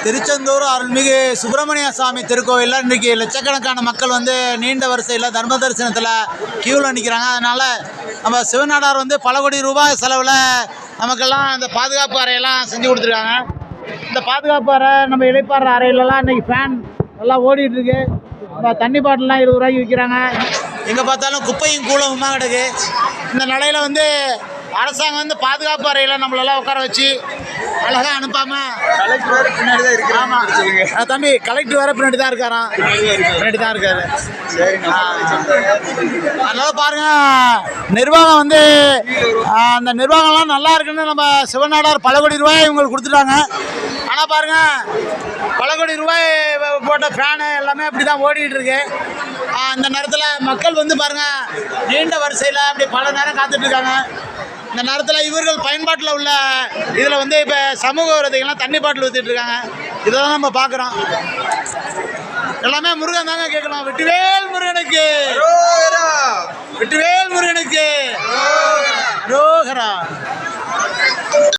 திருச்செந்தூர் அருள்மிகு சுப்பிரமணிய சாமி திருக்கோயிலில் இன்றைக்கி லட்சக்கணக்கான மக்கள் வந்து நீண்ட வரிசையில் தர்ம தரிசனத்தில் க்யூவில் நிற்கிறாங்க. அதனால் நம்ம சிவநாடார் வந்து பல கோடி ரூபாய் செலவில் நமக்கெல்லாம் இந்த பாதுகாப்பு அறையெல்லாம் செஞ்சு கொடுத்துருக்காங்க. இந்த பாதுகாப்பு அறை நம்ம இளைப்பாடுற அறையிலலாம் இன்றைக்கி ஃபேன் நல்லா ஓடிட்டுருக்கு. நம்ம தண்ணி பாட்டிலாம் 20 ரூபாய்க்கு விற்கிறாங்க. எங்கே பார்த்தாலும் குப்பையும் கூலமுமா கிடக்கு. இந்த நிலையில் வந்து அரசாங்கம் வந்து பாதுகாப்பு அறையில் நம்மளெல்லாம் உட்கார வச்சு அழகாக அனுப்பாமல் கலெக்டர் வேறு பின்னாடி தான் இருக்கு. ஆமாம் தம்பி, கலெக்டர் வேறு பின்னாடி தான் இருக்காராம். பின்னாடி தான் இருக்காரு. அதனால் பாருங்கள், நிர்வாகம் வந்து அந்த நிர்வாகம்லாம் நல்லா இருக்குன்னு நம்ம சிவநாடார் பல கோடி ரூபாய் இவங்களுக்கு கொடுத்துட்டாங்க. ஆனால் பாருங்கள், பல கோடி ரூபாய் போட்ட ஃபேனு எல்லாமே அப்படி தான் ஓடிட்டு இருக்கு. இந்த நேரத்தில் மக்கள் வந்து பாருங்கள், நீண்ட வரிசையில் அப்படி பல நேரம் காத்துட்ருக்காங்க. இந்த நேரத்தில் இவர்கள் பயன்பாட்டில் உள்ள இதில் வந்து இப்போ சமூக விரோதிகள்லாம் தண்ணி பாட்டில் ஊற்றிட்டுருக்காங்க. இதெல்லாம் நம்ம பார்க்குறோம். எல்லாமே முருகன் தாங்க கேட்கலாம். வெற்றிவேல் முருகனுக்கு, வெற்றிவேல் முருகனுக்கு ரோகரா.